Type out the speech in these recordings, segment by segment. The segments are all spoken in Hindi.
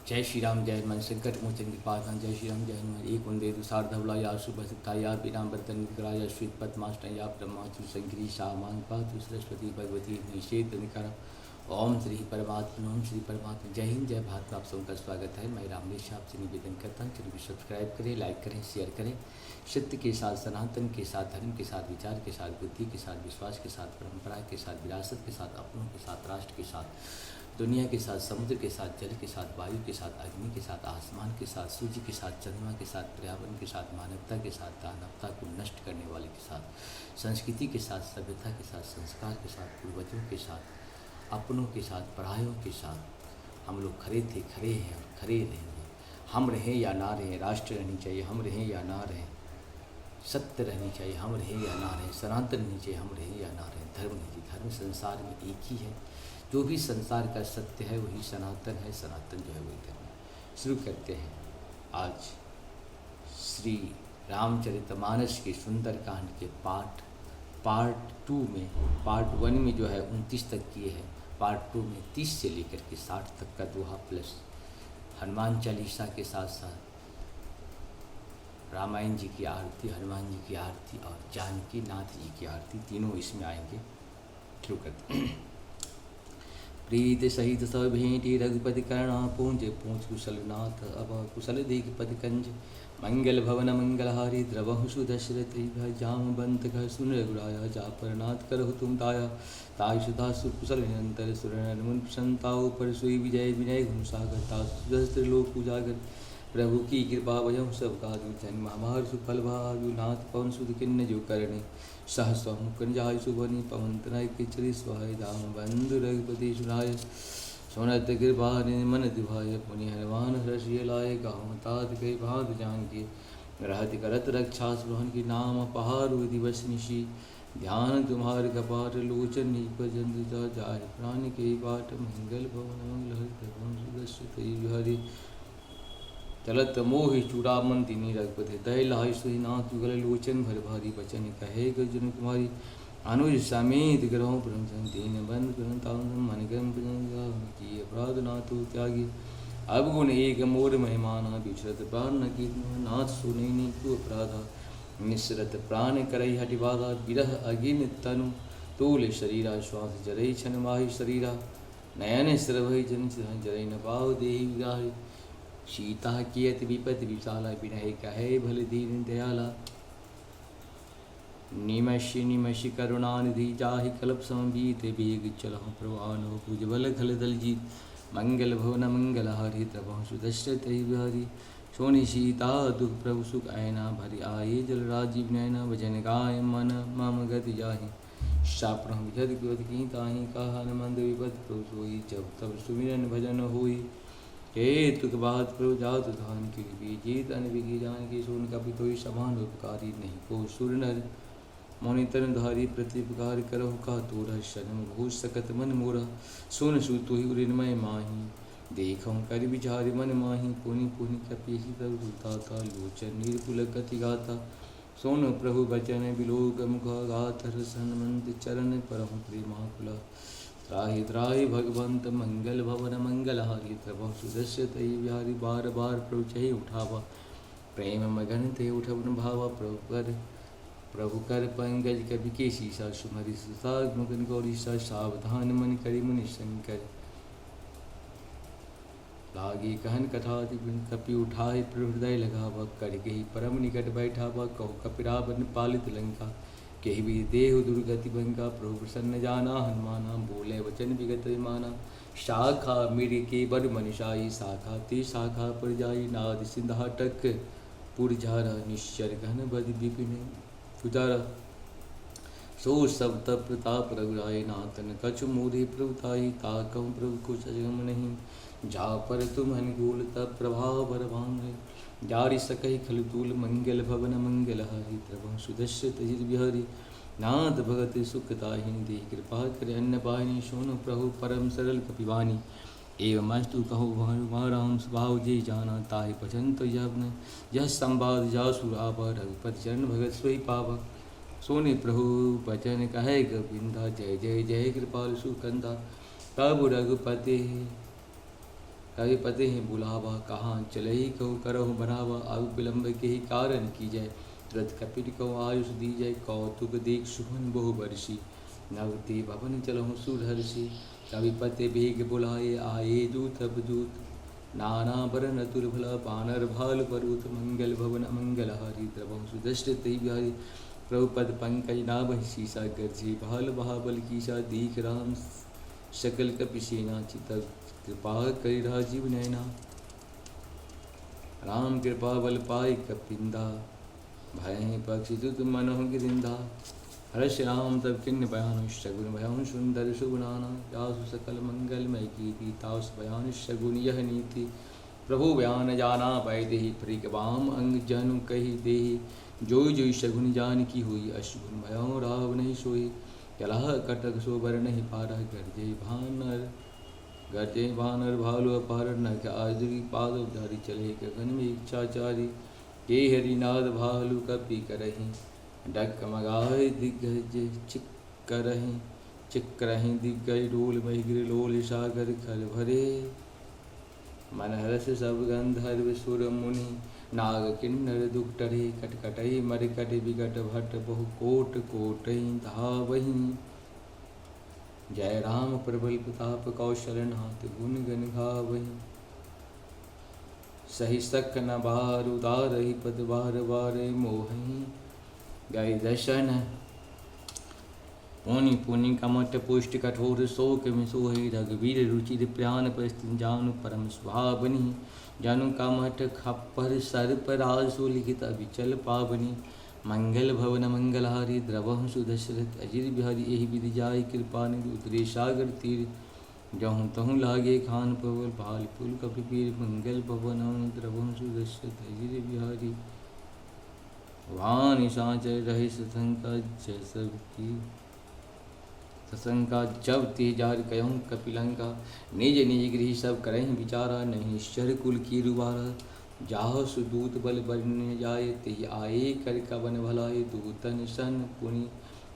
जय श्री राम जय हनुमान संकट मोचन कृपाकांत जय श्री राम जय हनुमान एक वंदे तुषारधवला या सुभसुता या पीताम्बरतन विकराय श्वेत पद्माष्ट या ब्रह्माचु शंकरी शामान पातु सरस्वती भगवती निषेध निकर ओम श्री परमात्मा ओम श्री परमात्मा। जय हिंद जय भारत। आप सबका स्वागत है। मैं रामलेश आपसे निवेदन करता हूँ चलिए सब्सक्राइब करें, लाइक करें, शेयर करें। सत्य के साथ, सनातन के साथ, धर्म के साथ, विचार के साथ, बुद्धि के साथ, विश्वास के साथ, परंपरा के साथ, विरासत के साथ, अपनों के साथ, राष्ट्र के साथ, दुनिया के साथ, समुद्र के साथ, जल के साथ, वायु के साथ, अग्नि के साथ, आसमान के साथ, सूर्य के साथ, चंद्रमा के साथ, पर्यावरण के साथ, मानवता के साथ, दानवता को नष्ट करने वाले के साथ, संस्कृति के साथ, सभ्यता के साथ, संस्कार के साथ, पूर्वजों के साथ, अपनों के साथ, परायों के साथ हम लोग खड़े थे, खड़े हैं और खड़े रहेंगे। हम रहें या ना रहें, राष्ट्र रहनी चाहिए, हम रहें या ना रहें, सत्य रहनी चाहिए, हम रहें या ना रहें, सनातन रहनी चाहिए, हम रहें या ना रहें, धर्म नहीं चाहिए। धर्म संसार में एक ही है, जो भी संसार का सत्य है वही सनातन है, सनातन जो है वही धर्म है। शुरू करते हैं आज श्री रामचरितमानस के सुंदर कांड के पार्ट 2 में। पार्ट 1 में जो है 29 तक किए हैं, पार्ट 2 में 30 से लेकर के 60 तक का दोहा प्लस हनुमान चालीसा के साथ साथ रामायण जी की आरती, हनुमान जी की आरती और जानकी नाथ जी की आरती, तीनों इसमें आएंगे। शुरू करते हैं। प्रीत सहित सब भेंटी रघुपति करुणा पूंज पूंछ कुशल नाथ अब कुशल दीख पद कंज मंगल भवन मंगलहारी द्रवहु सुदशरथ जाम बंत घर सुन रघुराया जा पर नाथ करहु तुम दाया ताय सुधा सुकुशल निरंतर सुर मुन प्रसन्नताओ पर सुई विजय विनय गुण सागर तासुर लोक उजागर प्रभु की कृपा वयम सब काजु जन्म हमार सुफल भागु नाथ पवन सुध किन्न जो करणे सहस्व मुकन जाय सुबनी पवन तनय किचरी स्वाय दाम बंधु रघुपति सुनाय सोनत कृपा मन दिभाय पुनि हनुमान हर्षिय लाय गाँव तात कई भाग जानकी रहति करत रक्षा सुहन की नाम पहाड़ दिवस निशी ध्यान तुम्हार कपाट लोचन निपजंत जाय प्राण के पाठ मंगल भवन मंगल हरि चलत मोहि चूड़ामन तिनी रघुपति दय लाय सुहि नाथ युगल लोचन भर भारी बचन कहे गजन तुम्हारी अनुज समेत ग्रहों ब्रह्म दीन बंद मन गम की अपराध नाथ त्यागी अब गुण एक मोर महिमाना विचरत प्राण न की नाथ सुनैनी तू अपराधा निसरत प्राण करई हटि बाधा विरह अगिन तनु तोल शरीरा श्वास जरई छन माहि शरीरा नयन श्रवहि जन जरई न पाव देहि विगाहि सीता कियत विपत विशाला विनय कहे भल दीन दयाला निमषि निमषि करुणानिधि जाहि कल्प समबीत बेग चलहु प्रवान भुजबल खल दल जीत मंगल भवन मंगल हरि तबहु सुदशरथ बिहारी सोनि सीता दुख प्रभु सुख ऐना भरि आये जल राजीव नैना भजन गाय मन मम गति जाहि शाप्रहु विजद विपद की ताहि कहा मंद विपद प्रभु सोई जब तब सुमिरन भजन होई हे तुक बात प्रभु जात धान की जीत अन विगी जान की सोन का पितोई समान उपकारी नहीं को सुर नर मौनि तन धारी प्रतिपकार करहु का तोरा शरण घोष सकत मन मोरा सुन सुतु ही उरिन्मय माही देखऊँ कर विचार मन माही पुनि पुनि कपीहि तब ताता लोचन निर्पुल गति गाता सोन प्रभु बचन बिलोक मुख गात रसन मंत चरण परहु प्रेमाकुला त्राहि त्राहि भगवंत मंगल भवन मंगल हारी तब सुदस्य तय बिहारी बार बार प्रभु चहि उठावा प्रेम मगन ते उठवन भावा प्रभु कर पंकज कवि के शीशा सुमरि सुता मुगन गौरी सा सावधान मन करि मुनि शंकर लागे कहन कथा कपि उठाए प्रभु हृदय लगावा कर गई परम निकट बैठावा कहो कपिरावन पालित लंका कही भी देह दुर्गति भंगा प्रभु प्रसन्न जाना हनुमाना बोले वचन विगत माना शाखा मेरे के बड़ मनुषाई शाखा ते शाखा पर जाई नाद सिंधाटक पुरझारा निश्चर घन बद विपिन पुजारा सो सब तप प्रताप रघुराय नाथन कछु मोरे प्रभुताई ताकम प्रभु को सजम नहीं जा पर तुम अनुकूल तप प्रभाव बरभांग जारी सकहि खलतूल मंगल भवन मंगल हरि प्रभु सुदस्य तजिर बिहारी नाथ भगत सुखताहिनी दे कृपा कर अन्न पाहिनी सोन प्रभु परम सरल कपिवानी एवं मस्तु कहो राम स्वभाव जे जाना ताहि पचन तो यह संवाद जासुर आवा रघुपति चरण भगत सोई पावा सोने प्रभु बचन कहे गोविंदा जय जय जय कृपाल सुकंदा तब रघुपति कवि पते हैं बुलावा, कहाँ चलई कहो करहु बनावा। अब विलम्ब के ही कारण की जय, तुरत कपिट कहो आयुष दी जय। कौतुक देख सुहन बहु बरसी, नवते भवन चलहु सुरहर्षि। कवि पते बेग बुलाए, आए दूत अब दूत, नाना बरन अतुल भला। बानर भाल परूत, मंगल भवन अमंगल हारी। द्रवहु सुदृष्ट तै बिहारी, प्रभुपद पंकज नाभहि सीसा। गर्जे भाल महाबल कीसा, दीख राम सकल कपि सेना। चितब कृपा करि राजीव नैना, राम कृपा बल पाई कपिंदा। भय पक्षी दुत मनहु गिरिंदा, हर्ष राम तब किन्न बयान। शगुन भयान सुंदर सुगुनाना, जासु सकल मंगल मय कीर्ति। तासु बयान शगुन यह नीति, प्रभु बयान जाना पै देहि। परिकबाम अंग जनु कही देहि, जोई जोई शगुन जान की हुई। अशुभन भयान राव नहीं सोई, चलाह कटक सो बर नहीं पारा। गर्जे भानर भालु अपार, नख आदि पाद उधारी। चले गगन में इच्छाचारी, के हरिनाद भालु कपि करहि। डगमगाए दिग्गज चिक्करहि, चिक्करहि दिग्गज डोल। महिगिर लोल सागर खल भरे, मन हरस सब गंधर्व सुर मुनि। नाग किन्नर दुख टरे, कटकटहि मरकट विकट भट। बहु कोट कोटहि धावहि, जय राम प्रबल प्रताप कौशलनाथ। गुण गण गावहि, सही सक न बार उदारहि। पद बार बार मोहि, गय दर्शन पुनि पुनि कमट पुष्ट कठोर। शोक में सोहि, रघुवीर रुचिर प्राण परिस्थिति। जानु परम सुहावनी, जानु कमट खप्पर सर्प राज। सो लिखित अभिचल पावनी, मंगल भवन मंगलहारी। द्रवहु सुदशरथ अजिर बिहारी, एहि विधि जाय कृपा निधि। उतरे सागर तीर, जहूँ तहूँ लागे खान पवल। भाल पुल कपिपीर, मंगल भवन द्रवहु सुदशरथ अजिर बिहारी। वाणी सांचर रहे सतंका, जय सब की सशंका। जब ते जार कयहूँ कपिलंका, निज निज गृह सब करहि विचारा। नहीं निश्चर कुल की रुबारा, जाह सुदूत बल बरन जाए। तेहि आए कर कवन भलाए, दूतन सन पुनि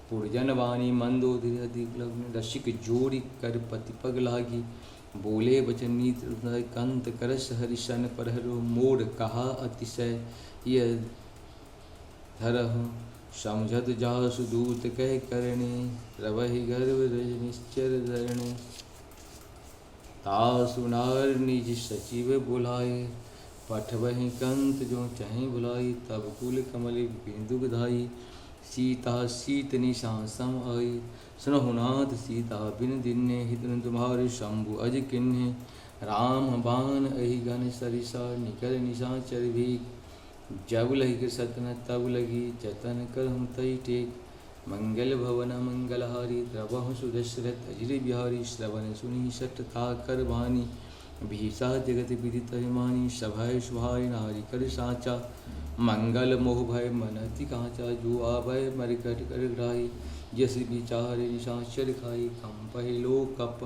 पुरजन वाणी। मंदोदरी अधिक लग्न, रसिक जोड़ी कर पति पग लागी। बोले बचन नीत कंत करस हरिशन। परहरो मोर कहा अतिशय, यह धरहु समझत जासु दूत कह करणे। रवहि गर्भ रज निश्चर धरणे, तासु नार निज सचिव बुलाए। पठवहि कंत जो चहि बुलाई, तब कुल कमल बिंदु धाई। सीता सीत निशा सम आई, सुनहु नाथ सीता बिन दिन्ने। हित न तुम्हारे शंभु अज किन्हे, राम बाण अहि घन सरिसा। निकल निशाचर भी, जब लगी सतन तब लगी। जतन करहु तई टेक, मंगल भवन मंगलहारी। द्रवहु सुदशरथ अजिर बिहारी, श्रवण सुनि सट था कर वाणी। भीषा जगत विदित अभिमानी, सभय सुभाय नारी कर साचा। मंगल मोह भय मन अति कांचा, जो आभय मरकट कर ग्राही। जस विचार निशाचर खाई, कंपहि लोक कप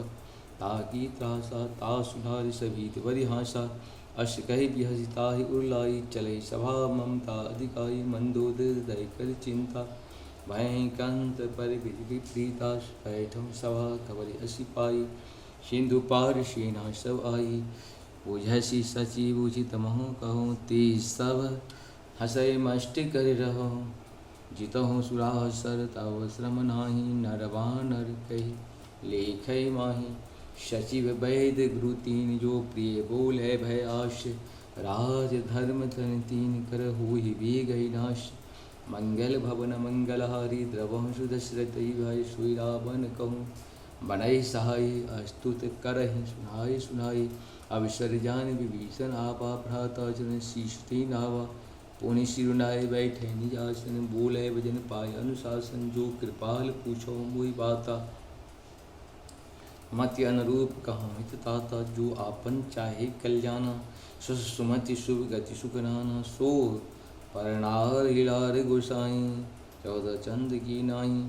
ताकी त्रासा। तासु नारी सभीत बरि हासा, अश कहि बिहसि ताहि उरलाई। चलहि सभा ममता अधिकाई, मंदोदर हृदय कर चिंता। भय कंत पर विपरीता, बैठम सभा कवरि असी पाई। सिंधु पार सेना सब आई, बुझसि सचिव उचित महु कहूँ। ते सब हसै मष्ट कर रहो, जितहु सुरासर तव श्रम नाही। नर बानर कहि लेखै माही, सचिव वैद गुरु तीन। जो प्रिय बोले भय आश, राज धर्म तन तीन। कर होहि वेगहि नाश, मंगल भवन मंगलहारी। द्रवहु सुदशरथ भाई, सोई रावण कहूँ। बनई सहाय अस्तुत करहि, सुनाई सुनाई। अवसर जान विभीषण आपा, भ्राता चरण शीश ते नावा। पुनि सिरुनाय बैठे निज आसन, बोले भजन पाय अनुशासन। जो कृपाल पूछो मोहि बाता, मति अनुरूप कहाँ हित ताता। जो आपन चाहे कल्याणा, सुस सुमति शुभ गति सुख नाना। सो परनार हिलार गोसाई, 14 चंद की नाई।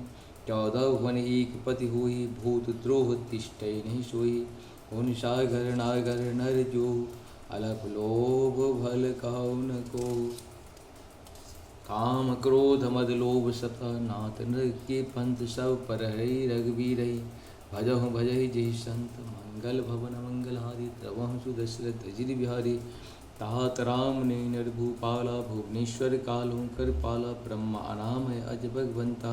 14 भुवन एक पति होई, भूत द्रोह तिष्ठै नहीं सोई। हुन सागर नागर नर जो, अलप लोभ भल कहु न को। काम क्रोध मद लोभ सता, नाथ नर के पंथ सब पर हरि। रघुवीर भजहु भजहि जेहि संत, मंगल भवन मंगलहारी द्रवं सुदशरथ अजित बिहारी तात राम ने नरभूपाला भुवनेश्वर कालों पाला ब्रह्मा अनामय अज भगवंता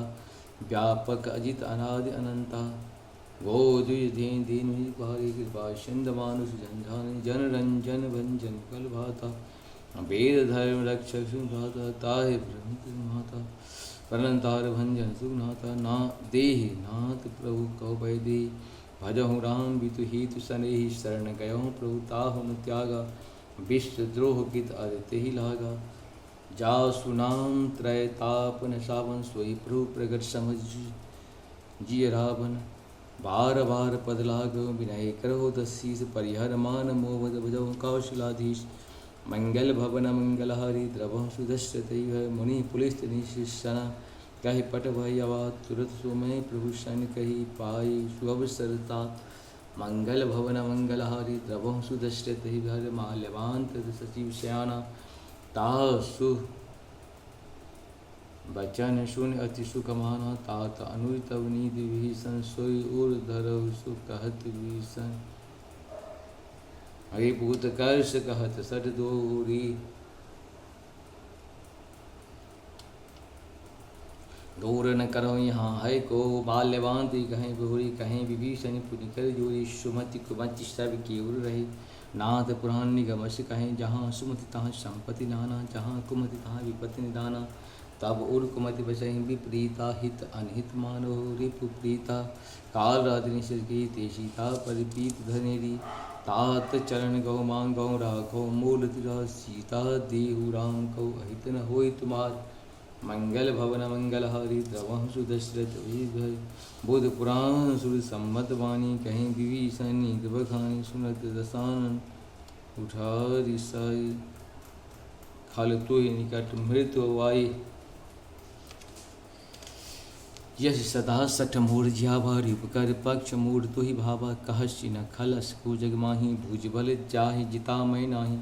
व्यापक अजित अनादि अनंता गोदीन दीन भारी कृपा सिंध मानुष झंझान जन रंजन भंजन कल भाता वेद धर्म रक्षक सुभाता ताहे ब्रह्म माता परंतार भंजन सुनाता ना देहि नाथ प्रभु कौ पैदे भजहु राम बितु हितु सनेहि शरण गयहु प्रभु ताहु न त्यागा विश्वद्रोह कित आदित्य ही लागा जा सुनाम त्रय तापन सावन सोई प्रभु प्रगट समझ जिय रावण बार बार पद लागो विनय करो दशीस परिहर मान मोहद भजो कौशलाधीश मंगल भवन मंगलहारी द्रवं सुदश्यत मुनि पुलिस निशिषणा कहि पट भयवा तुरत सुमय प्रभु शन कहि पाई सुअवसरता मंगल भवन मंगलहारी द्रवं सुदश्यत हर माल्यवांत सचिव श्याना तासु बचन शून्य अति सुखमाना तात अनुतव नीति विभीषण सोई उर धरव सुखहत विभीषण हरिभूत कर्ष कहत सट दोरी दूर न करो यहाँ है को बाल्यवांति कहें बहुरी कहें विभीषण पुनि कर जोरी सुमति कुमति सब की उर रही नाथ पुराण निगमश कहें जहाँ सुमति तहाँ संपत्ति नाना जहाँ कुमति तहाँ विपत्ति निदाना तब उर कुमति बसहि विपरीता हित अनहित मानो रिपु प्रीता काल रात्रि की तेषिता परिपीत धनेरी तात चरण गौ मांग गौ राघो मूल तिरा सीता देहु राम कौ अहित न होय तुम्हार मंगल भवन मंगलहारी द्रवं सुदशरथ भय बुध पुराण सुर सम्मत वाणी कहीं विभीषण बखानी सुनत दसानन उठारी साई खल तो निकट मृत्यु वाई यश सदा सठ मूढ़ ज्याभारी उपकर पक्ष मूढ़ तो ही भावा कहस्य न खलस को जग माही भुज बल जाहि जिता मैं नाही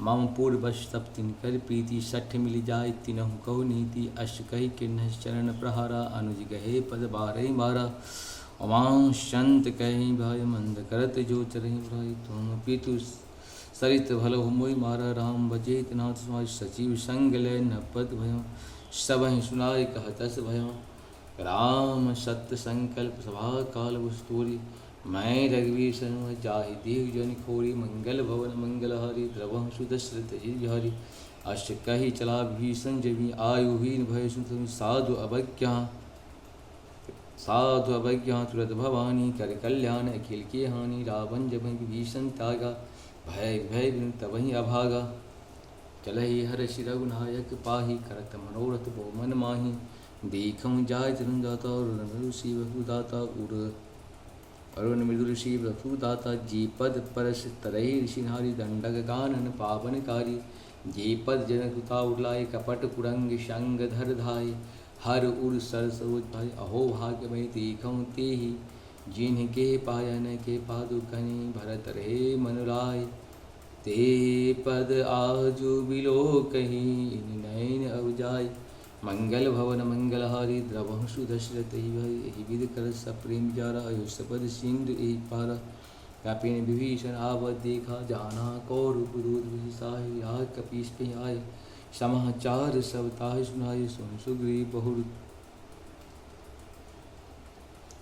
मम पूर्वश तब तिन कर प्रीति सठ मिल जाय तिनहु कौ नीति अश कही किन्ह चरण प्रहारा अनुज गहे पद बारह मारा अवां संत कही भाई मंद करत जो चरहि भाई तुम पितु सरित भल मोई मारा राम बचेत नाथ सचिव संग लय न पद भयो सब सुनाय कहतस भयो राम सत्य संकल्प सभा काल वस्तूरी मैं रघुवीर सन जाहि देव जन खोरी मंगल भवन मंगलहारी द्रवं सुदशरथ हरि अष्ट कही चला भीषण जबी आयुहीन भय सुन साधु अवज्ञा तुरत भवानी कर कल्याण अखिल के हानि रावण जब भीषण त्यागा भय भय तबहि अभागा चलहि हर्षि रघुनायक पाही करत मनोरथ बो मन माही देखम जाय जन्म दाता और ऋषि दाता उड़ अरुण मृदु ऋषि दाता जी पद परस तरहि ऋषि नारी दंडक गानन पावनकारी जी पद जनकुता उड़लाय कपट कुरंग शंग धर धाय हर उड़ सर सरोज अहो भाग्य में देखम ते ही जिन्ह के पायन के पादुकनि भरत रे मनुराय ते पद आजु बिलो कहीं नैन अवजाय मंगल भवन मंगलहारी द्रवं सुदशरथ यही विध कर सप्रेम जारा अयोसपद सिंधु यही पारा कपिन विभीषण आवत देखा जाना कौरव दूत विषाहि या कपीस पे आए समाचार सब ताहि सुनाए सुन सुग्रीव बहुर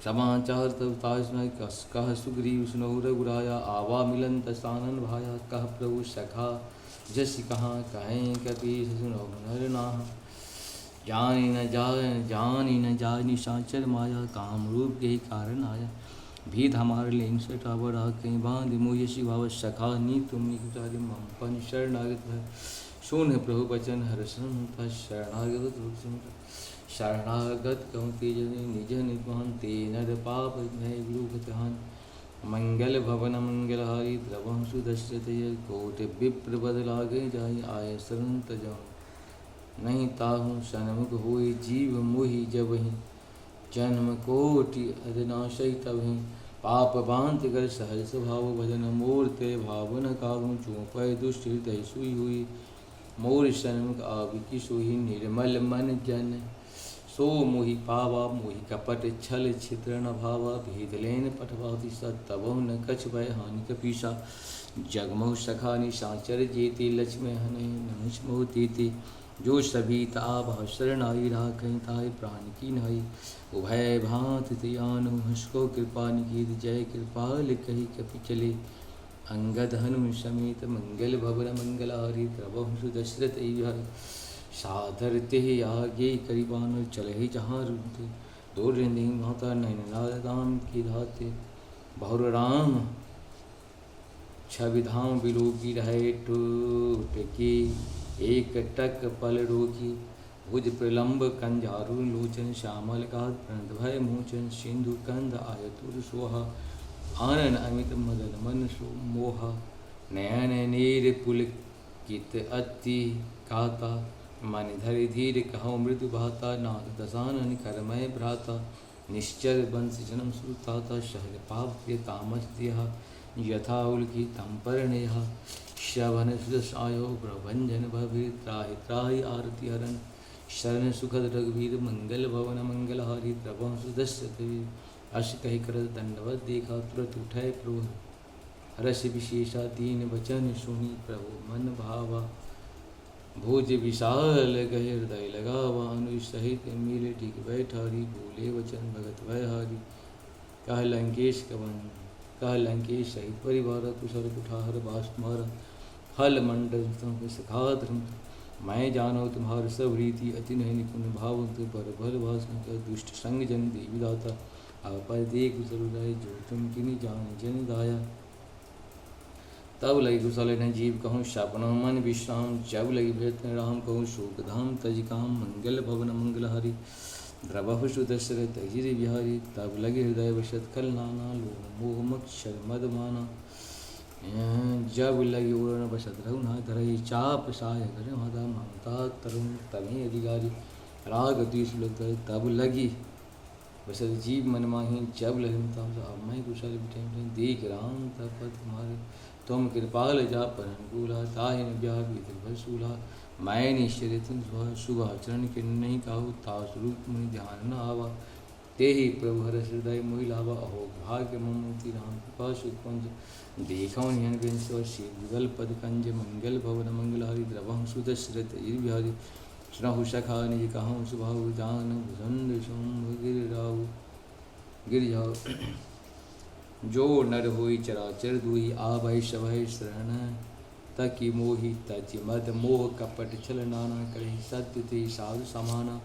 समाचार तब ताहि सुनाए कह सुग्रीव सुनहु रघुराया आवा मिलंत सानन भाया कह प्रभु सखा जस कहाँ कहें कपीस सुनहु नर नाह जानी न जाय निशाचर माया काम रूप के ही कारण आया भीत हमारे लिंग से टावर आ कहीं बांध मुझे शिवाव सखा नी तुम निचारी मम पन शरणागत है सुन प्रभु वचन हर्षण शरणागत कहूँ तेज निज निपान ते नर पाप भय विरूपहान मंगल भवन मंगलहारी द्रवं सुदशरथ कोटि विप्र बद लागे जाय आय शरण तजाऊँ नहीं ताहू सन्मुख होई जीव मोहि जबहि जन्म कोटि अदनाशय तबहि पाप बांध कर सहज स्वभाव भजन मोर ते भावन काहू चूपय दुष्ट हृदय सुई हुई मोर सन्मुख आविकी सोही निर्मल मन जन सो मोहि पावा मोहि कपट छल छिद्र न भावा भेदलेन पठवाति सतबो न कछ भय हानि कपीसा जगमो सखा निशाचर जेते लक्ष्मण हने नहुष मोह तेते जो सभी ताभ शरण आई राखई ताय प्राण की नाई उभय भांत तयानु हंसको कृपा निकीत जय कृपाल कही कपि चले अंगद हनुम समेत मंगल भवन मंगलारि प्रभु दशरथ साधर ते आगे करीबान चले जहाँ रुते दो रिंदी माता नैन दाम की धाते बहुर राम छविधाम बिलोकी रहे टूट के एक टक पल रोकी भुज प्रलंब कंजारु लोचन श्यामल का प्रणत भय मोचन सिंधु कंद आयतुर सोहा आनन अमित मदन मन सो मोहा नयन नीर पुलकित अति काता मन धरि धीर कहो मृदु भाता नाथ दसानन करमय भ्राता निश्चर बंश जन्म सुताता शहर पाप तामस दिया यथा उल्की तंपर नेहा श्रवण सुदसायो प्रभंजन भविर त्राहि त्राहि आरती हरण शरण सुखद रघुवीर मंगल भवन मंगलहारी प्रभु सुदस्य अश कही कर दंडवत देखा तुरंत उठे क्रोध हर्ष विशेषा दीन वचन सुनी प्रभु मन भावा भोज विशाल गह हृदय लगावा अनु सहित मिले ठीक बैठारी बोले वचन भगत भय हारी कह लंकेश कवन कह लंकेश सहित परिवार कुशल कुठार बास मारा हल मंडल सखा धर्म मैं जानो तुम्हार सब रीति अति नहीं निपुण भाव पर भल भाषण कर दुष्ट संग जन देवी दाता पर देख कुशल रहे जो तुम किनी जान जन दाया तब लगी कुशल न जीव कहूँ शापन मन विश्राम जब लगी भृत राम कहूँ शोक धाम तज काम मंगल भवन मंगलहारी द्रवहु सुदशरथ गिरि बिहारी तब लगे हृदय वशत कल नाना लोह मोह मक्षर मद माना जब लगी उड़न बसत रघुना धरई चाप साय कर माता ममता तरुण तभी अधिकारी राग तीसुलत तब लगी बसत जीव मन माही जब लगी अब मैं कुशल बिठे देख राम तब तुम्हारे तुम कृपाल जा पर अनुकूला ताहिन ब्याह भसूला मैं निश्चय शुभ आचरण के नहीं काहू तास्वरूप मुनि ध्यान न आवा ते ही प्रभु हर हृदय मोहि लावा अहो भाग्य ममूर्ति राम कृपा सुकुंज देखो निहन विंशि युगल पद कंज मंगल भवन मंगलहारी द्रवहं सुदशरथ बिहारी सुनहु सखा निज कहूँ सुभाव जान भुजंड शुंभ गिर जाओ जो नर होई चराचर दुई आवै शवै शरण तकी मोहि तज मद मोह कपट छल नाना कही सत्य ते साधु समाना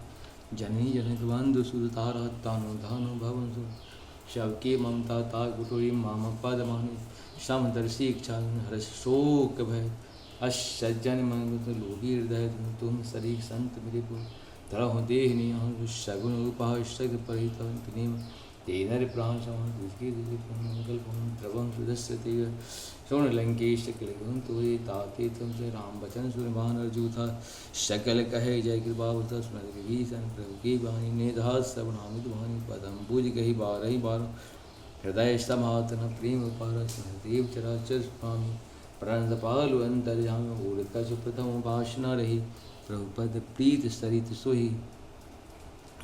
जननी जनक बंधु सुरतारा तानु धानु भवन सु शव के ममता ता कुटुरी माम पद मानु समदर्शी इच्छा हर्ष शोक भय अशजन मंगत लोभी हृदय तुम शरीर संत मेरे को तरह देह निह शगुन उपासक परित प्रेम तेनर प्राण समान दुष्की मंगल भवन प्रभं सुदस्यते श्रवण लंकेश किलगुन तोरे ताते तुमसे राम वचन सुरमान अर्जु था शकल कहे जय कृपा सुनत विभीषण प्रभु की वाणी निधास श्रवणामित वाणी पदम बुझ गही बारही बार हृदय समातन प्रेम पार देव चराचर स्वामी प्रणत पालु अंतर्यामी उड़कच प्रथम भाषण रही प्रभुपद प्रीत सरित सोही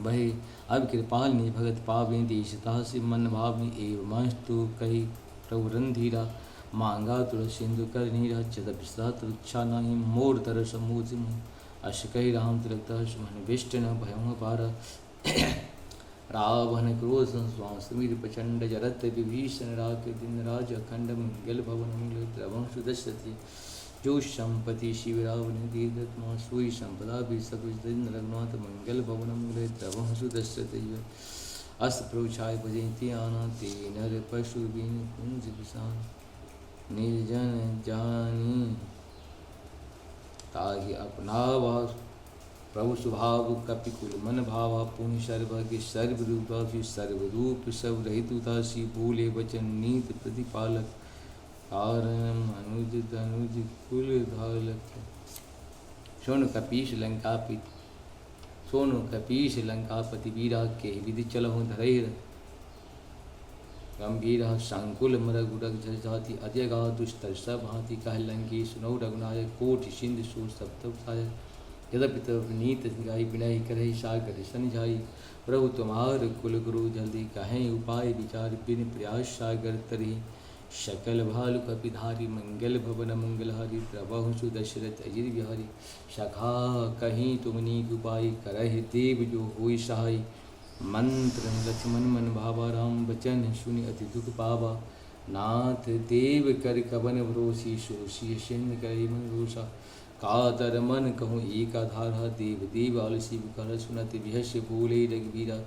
वही अब कृपाल ने भगत पावनी देशता से मन भावनी एवं मस्तु कही प्रभु रंधीरा मांगा तुर सिंधु कर नीरा चतपिस्ता तुच्छा नहीं मोर तर समूच अश कही राम तिलकता सुमन विष्ट न भय पारा रावण क्रोध संस्वामीर प्रचंड जरत विभीषण राग दिन राज अखंड मंगल भवन मंगल द्रवं सुदशति जो संपति शिवरावण दीर्घत्मा सोई संपदा भी सकुच दिन रघुनाथ मंगल भवन मंगल द्रवं सुदशति अस प्रोछाय भजती आना ते नर पशु बिन कुंज विषान निर्जन जानी ताहि अपनावा प्रभु स्वभाव कपिकुल मन भावा पुण्य सर्वज्ञ सर्वरूपा सर्वरूप सब रहित उदासी बोले वचन नीत प्रतिपालक कारण अनुज धनुज कुल धालक सोनु कपीश लंकापित सोनु कपीश लंकापति वीरा के विधि चलहु धरैर गंभीर संकुल मरग उड़ग जल जाति अजगा दुष्टर सब हाथी कह लंकी सुनौ रघुनायक कोटि सिंधु सूर सप्तव सायक यद्यपि तब नीत गाई बिनाई करही सागर सन जाई। प्रभु तुम्हार कुल गुरु जल्दी कहें उपाय विचार बिन प्रयास सागर तरी। शकल भालु कपिधारी मंगल भवन मंगलहारी प्रभु सुदशरथ अजिर बिहारी। सखा कहीं तुम नीक उपाय करहि देव जो होई सहाय। मंत्र लक्ष्मण मन भावा राम बचन सुनि अति दुख पावा। नाथ देव कर कवन भरोसी सोसी सिंह करी मन रोषा। कातर मन कहूँ एक आधारा देव देव आलसी कर सुनत विहस बोले रघुवीरा।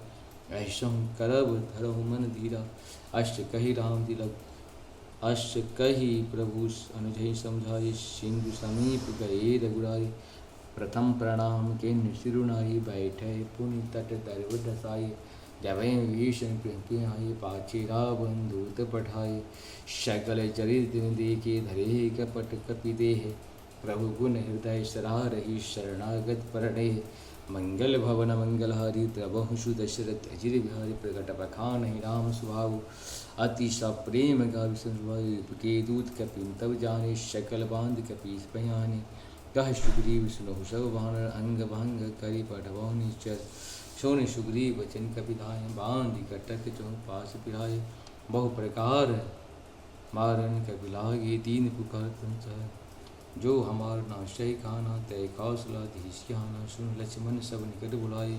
ऐसम करब धरहु मन धीरा अष्ट कही राम तिलक अष्ट कही प्रभु अनुजय समझाए। सिंधु समीप गए रघुराई प्रथम प्रणाम के सिरुनाई। बैठे पुनि तट दरव दसाई जब भीषण आए पाछे रावण दूत पठाए। सकल चरित दिन देखे धरे कपट कपि देह। प्रभु गुण हृदय सरा रही शरणागत परणे। मंगल भवन मंगलहारी द्रवहु सुदशरथ अजिर बिहारी। प्रकट बखान ही राम स्वभाव अति सप्रेम गावि संभाव। के दूत कपि तब जाने सकल बांध कपीस पयाने। कह सुग्रीव सुनहु सब बानर अंग भंग करि पठबहु निश्चर। सोनि सुग्रीव वचन कपिधाय बांधि कटक चौं पास पिराए। बहु प्रकार मारन कपिलागे दीन पुकार तुम जो हमार नाशय खाना तय कौशलाधीश आना। सुन लक्ष्मण सब निकट बुलाए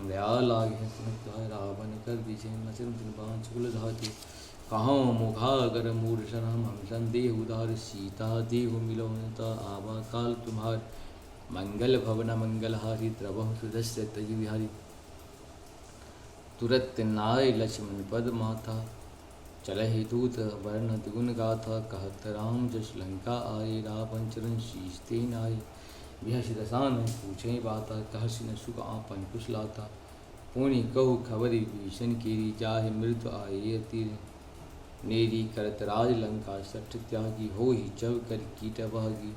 दया लागे तुम रावण कर दीजे नचन दिन बांध चुल धाते। कहाँ मुखागर मूर्छन हम संदेह उदार सीता देहु मिलौता आवा काल तुम्हार। मंगल भवन मंगलहारी द्रवहु सुदशरथ अजिर बिहारी। तुरत नाय लक्ष्मण पद माथा चलहि दूत वर्ण द्विगुण गाथा। कहत राम जस लंका आए रावण चरण शीष ते नाय। बिहस दसान पूछे बाता कहसि न सुख आपन कुशलाता। पुनि कहु खबरि भीषण केरी जाहि मृत्यु आए अति नेरी। करत राज लंका सठ त्यागी होहि जब कर कीट भागी।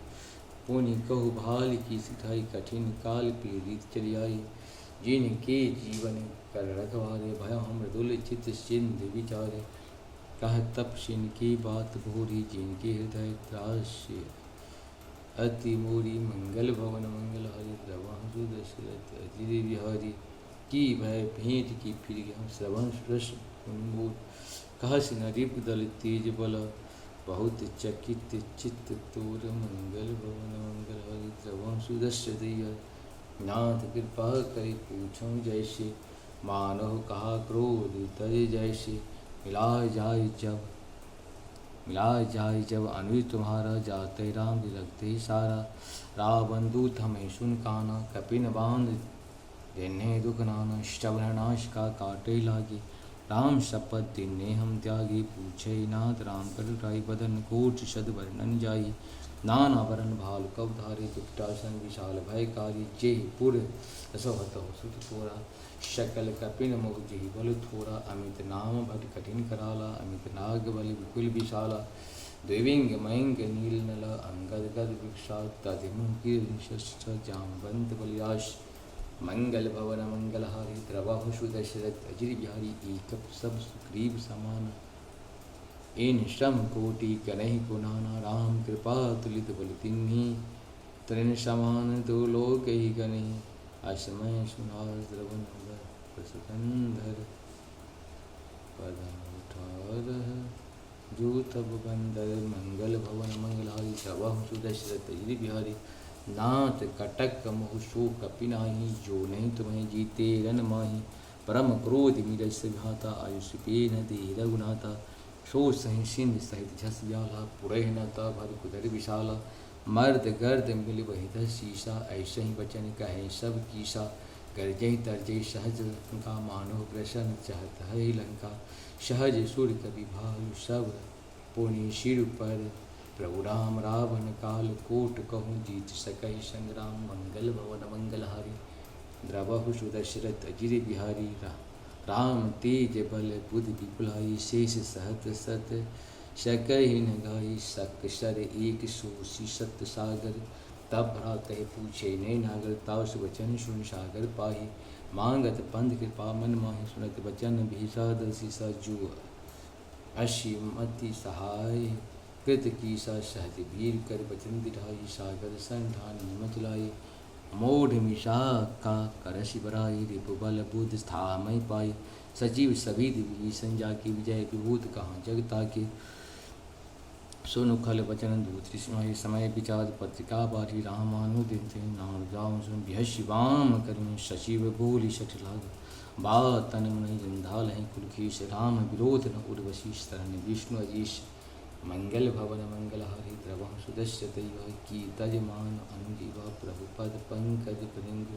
पुनि कहु भाल की सिठाई कठिन काल पीड़ित चली आई। जिनके जीवन कर रखवारे भय मृदुल चित सिंध विचारे। कह तपसिन की बात भोरी जिनके हृदय त्रास्य अति मोरी। मंगल भवन मंगल हरि द्रवहु दशरथ अजिर बिहारी। की भय भेंट की फिर हम श्रवण रस उन्मोद। कहस न रिप दल तेज बल बहुत चकित चित्त तोर। मंगल भवन मंगल हरि द्रवहु दशरथ नाथ कृपा करि पूछऊँ जैसे। मानहु कहा क्रोध तय जैसे। मिलाय जाय जब अनुज तुम्हारा। जाते राम लगते सारा। रावण दूत हमें सुन काना कपिन बांध देने दुख नाना। श्रवण नाश का काटे लागे राम शपथ दिने हम त्यागी। पूछे नाथ राम कटुराई बदन कोट शद वर्णन जाई। नाना वरण भाल कब धारे दुष्टासन विशाल भयकारी। जे पुर रसोहत सुत थोरा शकल कपिन मुख जेहि बल थोरा। अमित नाम भट कठिन कराला अमित नाग बल विपुल विशाला। द्विविंग मयंग नील नला अंगद गद विक्षा। तदिमुख जामवंत बलिराश। मंगल भवन मंगलहारी द्रवहु सुदशरथ अजिर बिहारी। एक सब सुग्रीव समान इन श्रम कोटि कनहि को नाना। राम कृपा तुलित बल तिन्हि तृण समान। दो लोक ही गणहि असमय सुनार द्रवन प्रसकंधर। पदम उठार जो तब बंदर। मंगल भवन मंगलहारी द्रवहु सुदशरथ अजिर बिहारी। नाथ कटक मोह शो कपि नाहि। जो नहीं तुम्हें जीते रन माहि। परम क्रोध मीरज घाता आयुष पे न दे रघुनाथा। सो सहि सिंध सहित झस व्याला पुरह न भर कुदर विशाला। मर्द गर्द मिल वही शीशा ऐसे ही वचन कहे सब कीसा। गर्जय तरजय सहज लंका मानव प्रसन्न चाहत है लंका। सहज सुर कवि भालु सब पुनि सिर पर। प्रभु राम रावण काल कोट कहूँ जीत सकहि संग्राम। मंगल भवन मंगलहारी द्रवहु सुदशरथ अजिर बिहारी। राम तेज बल बुद्धि विपुलाई। शेष सहत सत सकहि न गाई। सक सर एक सोसी सत सागर। तब भ्रात पूछे नय नागर। ताउस वचन सुन सागर पाहि। मांगत पंथ कृपा मन माहि। सुनत वचन भीषाद शीसा जो अशी मति सहाय। कृत कीसा सहज वीर कर वचन दिढ़ाई। सागर सन ठानी मचलाई। मोढ़ मिशा का करशि बराई रिपु बल बुध स्थामय पाई सजीव सभी दिवी संजा की विजय विभूत कहाँ जगता के सुनु खल वचन दूत समय विचार पत्रिका बारी रामानुदिन थे नाम जाऊँ सुन शिवाम करूँ शशिव बोली शठ लाग बा तन मन जंधाल है कुलखीश राम विरोध न उर्वशी शरण विष्णु अजीश मंगल भवन मंगल हरि द्रव सुदस्य दैव की तजमान अनुजीवा प्रभु पद पंकज प्रिंग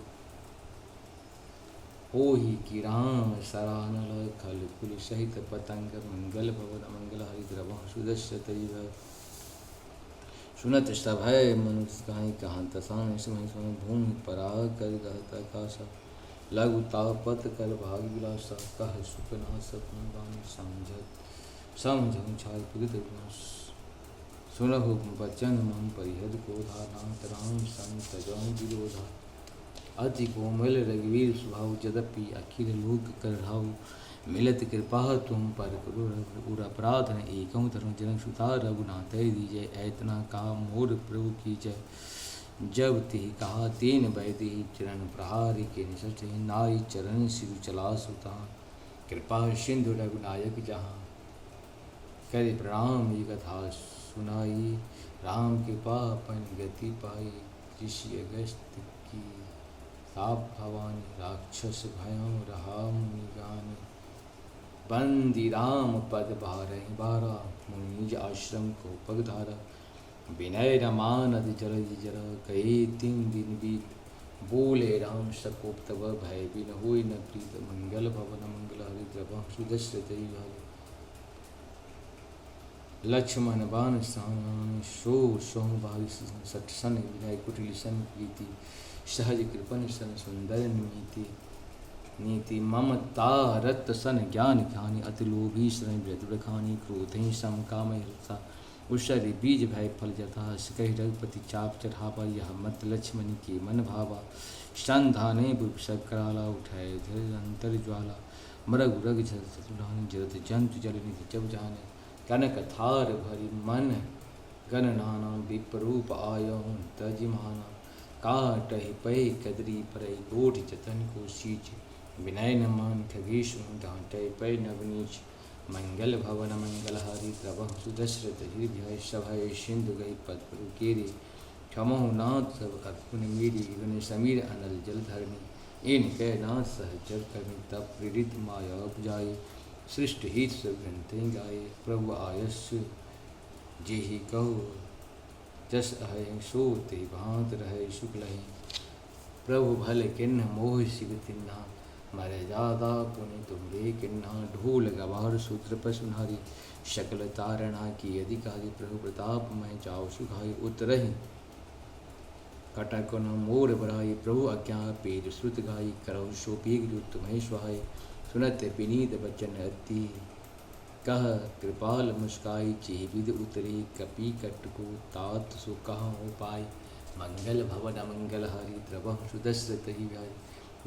ओहि की राम सरानल खल कुल सहित पतंग मंगल भवन मंगल हरि द्रव सुदस्य दैव सुनत सब है मनुष्य कहीं कहाँ तसान समय भूमि पराग कर गहत आकाशा लघु तापत कर भाग विलासा कह सुखना सपन बानी समझ छाय पुगित विनाश सुनहु वचन मम परिहद कोधा नाथ राम संत जौ विरोधा अति कोमल रघुवीर स्वभाव जदपि अखिल लोक करहाउ मिलत कृपा तुम पर करुण अपराध न एकम धर्म जनक सुता रघुनाथ दीजय ऐतना का मोर प्रभु की जय जब ते कहा तेन वैदे चरण प्रहार के निशट नाई चरण सिर चला सुता कृपा सिंधु रघुनायक जहाँ कर प्रणाम ये कथा सुनाई राम कृपा अपन गति पाई ऋषि अगस्त की साप भवानी राक्षस भयम रहा मुनि गानी बंदी राम पद बारह बारा मुनिज आश्रम को पगधारा विनय रमानद जल जर कहे 3 दिन बीत बोले राम सकोप तब भय बिन होई न प्रीत मंगल भवन मंगल हरि द्रव सुदस्य दैव लक्ष्मण बाण सान शो सोम भावी सठ सन विनय कुटिल सन प्रीति सहज कृपन सन सुंदर नीति ममता रत सन ज्ञान ज्ञानी अति लोभी शरण वृद्ध खानी क्रोधि सम काम हृता उषरि बीज भय फल जथा कही रघुपति चाप चढ़ावा यह मत लक्ष्मण के मन भावा संधाने बुभ कराला उठाए धीर अंतर ज्वाला मरग रग झुलानी जरत जंतु जल निधि जब जाने कनक थार भरी मन गण नाना विपरूप आयो तजिमाना काटहि पै कदरी परई गोठ जतन को सींच विनय न मान खगेश डांटे पै नवनीच मंगल भवन मंगल हरि प्रभ सुदशरथ हृदय सभय सिंधु गई पद केरे क्षमो नाथ सब अर्पुन मेरी वन समीर अनल जल धरणी इन कै नाथ सहजर करनी तब प्रेरित माया उपजाए सृष्ट हित सब ग्रंथें गाये प्रभु आयस्य जेहि कहो जस अहे सो ते भांत रहे शुक्ल प्रभु भल किन्न मोह शिव तिन्ना मरे जादा पुनि तुम्बे किन्ना ढोल गवार सूत्र पशुनारी शकल तारणा की यदि काजी प्रभु प्रताप मैं जाओ सुखाई उतरही कटक न मोर बराई प्रभु अज्ञा पेज श्रुत गाई करौ शोपीग जो तुम्हें स्वाय सुनत विनीत बचन अति कह कृपाल मुस्काई चेविद उतरे कपि कटको तात सो कहाँ हो पाई मंगल भवन मंगल हरि द्रव सुदशरथ ही भाई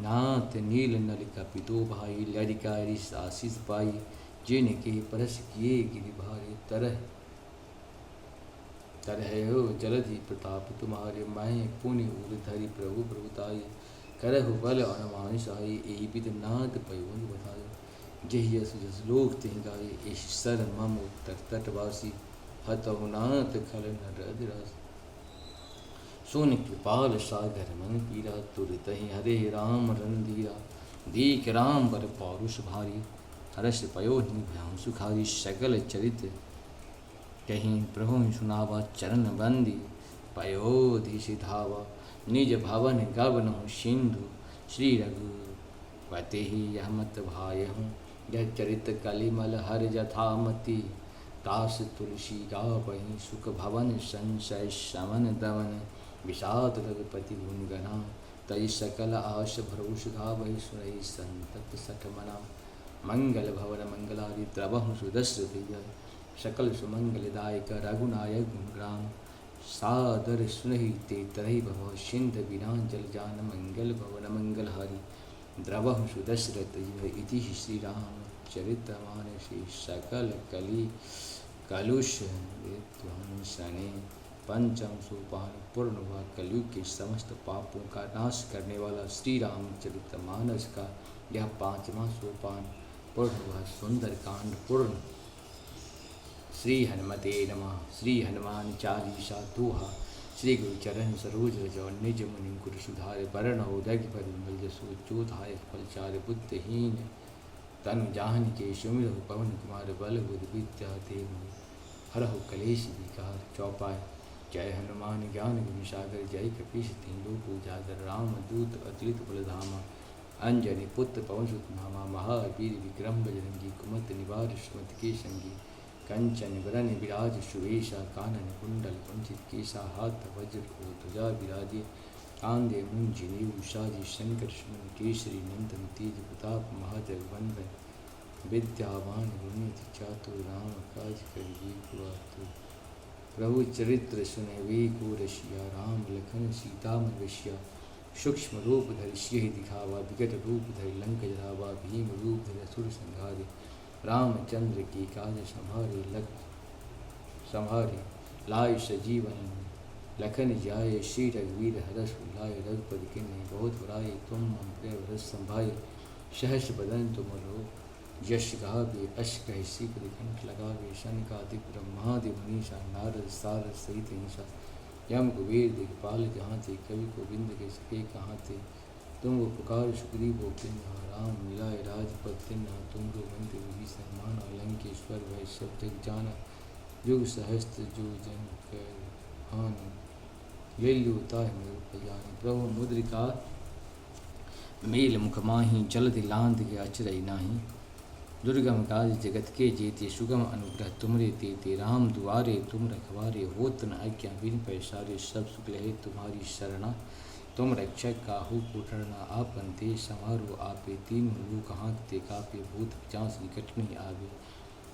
नाथ नील नल कपितो भाई लड़िका ऋष आशीष पाई जिनके परस किए गिरि भारे तरह तरह हो जलधि प्रताप तुम्हारे मैं पुण्य उधरि प्रभु प्रभुताई करहु बल अनुमानिश आई यही विद नाथ पयोनि बतायो जहि यस जस लोक तिह गाये इस सर मम उत्तर तटवासी हतहु नाथ खल नरद रस सुन कृपाल सागर मन पीरा तुरतहि हरे राम रंधीरा दीक राम बर पौरुष भारी हर्ष पयो भ्याम सुखारी सकल चरित कहीं प्रभु सुनावा चरण बंदी पयोधि सिधावा निज भवन गवन सिंधु श्री रघुपति यह मत भाय हूँ यह चरित कलिमल हर जथामति दास तुलसी गावहि सुख भवन संशय शमन दमन विषाद रघुपति गुणगना तई सकल आश भरोष गावहि सुनहि संतत सठ मना मंगल भवन मंगलादि द्रवहु सुदशरथ सकल सुमंगलदायक रघुनायक गुणग्राम सादर सुनहि ते तरहि भव सिंध बिना जल जान मंगल भवन मंगल हरि द्रवहु सुदशरथ इति श्री राम चरितमानसे सकल कली कलुष विध्वंसने पंचम सोपान पूर्ण हुआ। कलयुग के समस्त पापों का नाश करने वाला श्री रामचरितमानस का यह 5वां सोपान पूर्ण हुआ। सुंदर कांड पूर्ण। श्री हनुमते नमः। श्री हनुमान चालीसा दोहा। श्री गुरु चरण सरोज रज निज मुनि गुरु सुधार वरण रघुपति विमल जसु जो धायक फलचार बुद्धिहीन तनु जान के सुमिरहु पवन कुमार बल बुद्धि विद्या देव हरहु कलेश विकार। चौपाई। जय हनुमान ज्ञान गुण सागर जय कपीश तिहु पूजागर राम दूत अतुलित बलधामा अंजनी पुत्र पवन सुत नामा महावीर विक्रम बजरंगी कुमत निवार सुमत के संगी कंचन वरन विराज सुवेशा कानन कुंडल कुंचित केसा हाथ वज्र को ध्वजा विराजे कांदे मुंज उषाजी शंकर सुमन केसरी नंदन तेज प्रताप महाजगवंदन विद्यावान गुणित चातुर राम काज करिए कुआतुर। प्रभु चरित्र सुनवे को रसिया राम लखन सीता मन बसिया सूक्ष्म रूप धरि सिंह दिखावा विकट रूप धरि लंक जरावा भीम रूप धरि असुर संहारे रामचंद्र की काज संभारे लाय सजीवन लखन जाय श्री रघुवीर हरष लाय रघुपति किन्हीं बहुत बुराई तुम प्रिय भरत संभाये सहस बदन तुम लो यश गावे अश कह सीकर कंठ लगावे शनकादिक ब्रह्मादि मुनीषा नारद सारद सहित हिंसा यम कुबेर दिखपाल जहाँ थे कवि गोविंद के सके कहाँ थे तुम वो पुकार सुग्रीव वो किन्हा राम मिलाए राजपद तिन्हा तुम रो बंदे वही सम्मान अलंकेश्वर वह सब जग जाना युग सहस्त्र जो जन कर हान ले लूता है मेरे जाने। प्रभु मुद्रिका मेल मुख माही जलधि लांद के अचरई नाही दुर्गम काज जगत के जेते सुगम अनुग्रह तुमरे तेते राम दुआरे तुम रखवारे होत न आज्ञा बिन पैसारे सब सुख लहे तुम्हारी शरणा तुम रक्षक काहू कोटरना आपन ते समारो आपे तीन लोक हाँकते कापे भूत पिचास निकट नहीं आवे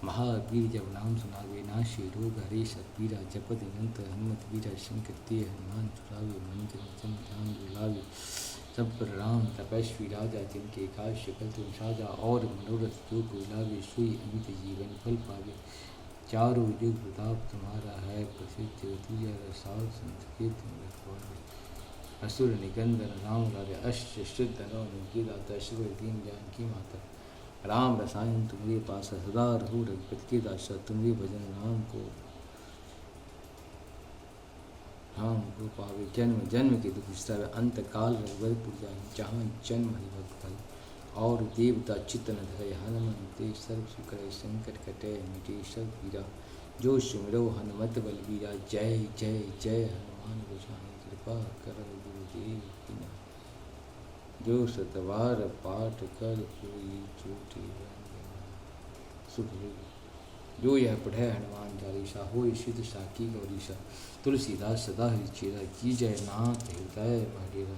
महावीर जब नाम सुनावे नाशे रोग हरे सतवीरा जपत निरंत हनुमत वीरा शंकर ते हनुमान चुरावे मन जन ध्यान बुलावे सब पर राम तपस्वी राजा जिनके काज शकल तुम साजा और मनोरथ जो को लावे सोई अमित जीवन फल पावे चारों युग प्रताप तुम्हारा है प्रसिद्ध तुझा रसाल संत के तुम रखवारे असुर निकंदन राम लारे अष्ट शुद्ध नौ निदाता शिव दीन जानकी माता राम रसायन तुम्हारे पास सदा रहो रघुपति के दासा तुम्हारे भजन राम को पावे जन्म जन्म के दुख विस्तार अंत काल रघुवरपुर जाए जहाँ जन्म हरिभक्त फल और देवता चित्त न धरे हनुमंते सर्व सुकर संकट कटे मिटे सब पीरा जो सुमिरो हनुमत बलबीरा जय जय जय हनुमान गोसाई कृपा कर गुरुदेव की नाम जो सतवार पाठ कर कोई चोटी सुख जो यह पढ़े हनुमान चालीसा हो सिद्ध साकी गौरीसा तुलसीदास सदा हरि चेरा की जय नाथ हृदय महेरा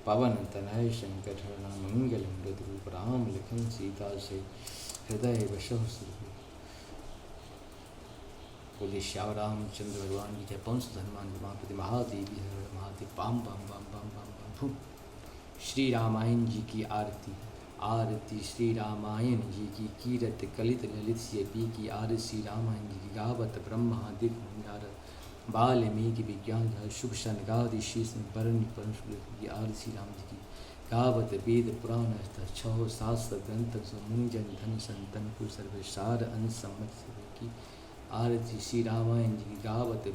पवन तनय शंकर हरणा मंगल मृद रूप राम लखन सीता से हृदय वशो बोले श्याम रामचंद्र भगवान की जय। पंस हनुमान महापति महादेवी हर महादेव पाम पाम पाम पाम पाम पाम फूम। श्री रामायण जी की आरती। आरती श्री रामायण जी की कीरत कलित ललित से पी की आरती श्री रामायण जी की गावत ब्रह्मा दिख मुंडारत वाल्मीकि विज्ञान शुभ शनगादि शीश वर्ण परम की आरती श्री राम जी की गावत वेद पुराण छह शास्त्र ग्रंथ मुनिजन धन संतन को सर्वसार अनुसम्मत की आरती श्री रामायण जी की गावत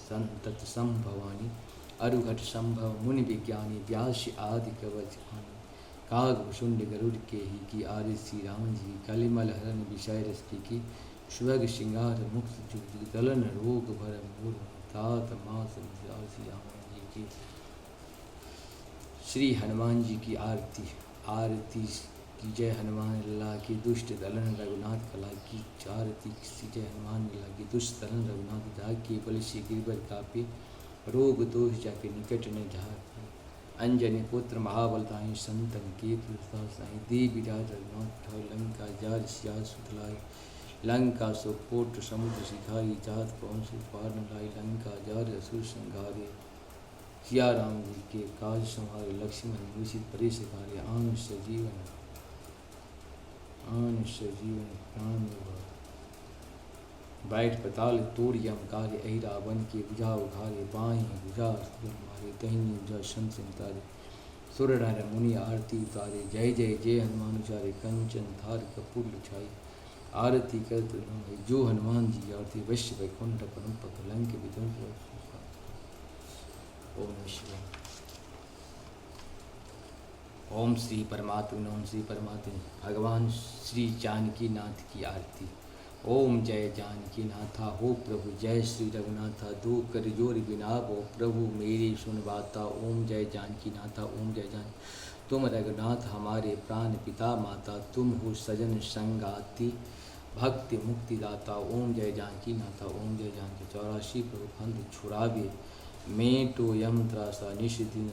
संतत संभवानी अरुघट संभव मुनि विज्ञानी व्यास आदि कवच खानी काग शुंड गरुड़ के ही की आर्य श्री राम जी कलिमल हरण विषय रस की सुभग श्रृंगार मुक्त जुग दलन रोग भर मूल तात मास श्री राम जी की। श्री हनुमान जी की आरती। आरती की जय हनुमान अल्लाह की दुष्ट दलन रघुनाथ कला की आरती की जय हनुमान अल्लाह की दुष्ट दलन रघुनाथ जा के बल श्री गिरबर कापे रोग दोष जाके निकट ने झाक अंजनी पुत्र महाबलदाई संतन के साई देव विराज रघुनाथ लंका जार सिया सुतलाई लंका सुपोट समुद्र सिखाई जात पवन सुपार लाई लंका जार असुर संघारे सिया राम जी के काज संहारे लक्ष्मण मूषित परे सिखारे आन सजीवन प्राण बैठ पताल तोड़ियम कार्य अहि रावण के बुझा उघारे बाएं बुझा सुर मारे दहिनी बुझा शंस तारे सुर नर मुनि आरती उतारे जय जय जय हनुमान उचारे कंचन धार कपूर छाई आरती करत जो हनुमान जी आरती वैश्य वैकुंठ परम पद लंक विध्वंस ओम नमः शिवाय। ओम श्री परमात्मा ओम श्री परमात्मा भगवान श्री जानकी नाथ की आरती। ओम जय जानकी नाथा हो प्रभु जय श्री रघुनाथा दो कर जोर बिनावो प्रभु मेरी सुन बाता। ओम जय जानकी नाथा ओम जय जान तुम रघुनाथ हमारे प्राण पिता माता तुम हो सजन संगाति भक्ति मुक्ति दाता। ओम जय जानकी नाथा ओम जय जानकी 84 प्रभु फंद छुड़ावे मैं तो यम त्रासा निश दिन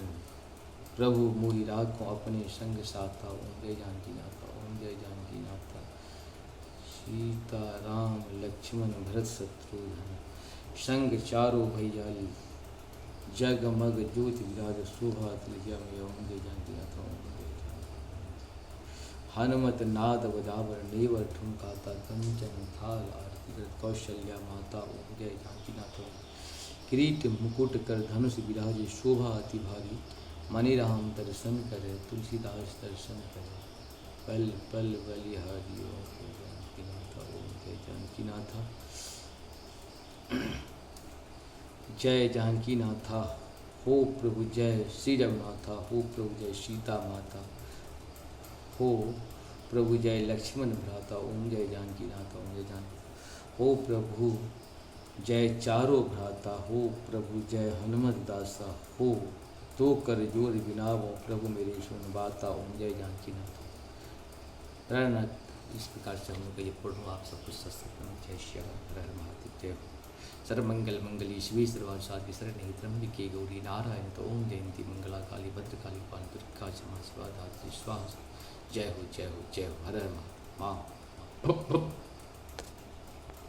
प्रभु मोहि राखों अपने संग साथा। ओम जय जानकी नाथा ओम जय जानकी नाथा सीता राम लक्ष्मण भरत शत्रुघ्न संग चारों भैया जगमग ज्योति विराज शोभा तिलजा में। ओम जय जानकी नाथा ओम जय हनुमत नाद बजावर नेवर ठुमकाता कंचन थाल आरती कौशल्या माता। ओम जय जानकी नाथा किरीट मुकुट कर धनुष विराजे शोभा अति भारी मणि राम दर्शन करे तुलसीदास दर्शन करे पल पल बलिहारी। ओम जय जानकी नाथा ओम जय जानकी नाथा जय जानकी नाथा हो प्रभु जय श्री रघुनाथा हो प्रभु जय सीता माता हो प्रभु जय लक्ष्मण भ्राता। ओम जय जानकी नाथा ओम जय जानकी हो प्रभु जय चारों भ्राता हो प्रभु जय हनुमत दासा हो तो कर जोर बिनावो प्रभु मेरे सुन बाता। ओम जय जानकी नाथ प्रणत। इस प्रकार से हम लोग ये पढ़ो आप सब कुछ सत्संग जय श्याम हर महादेव जय हो। सर्वमंगल मंगली शिवे सर्वार्थ साधके शरण्ये त्र्यंबके गौरी नारायण तो ओम जयंती मंगला काली भद्रकाली पाल दुर्गा क्षमा स्वाहा स्वाहा। जय हो जय हो जय हो हर हर महादेव।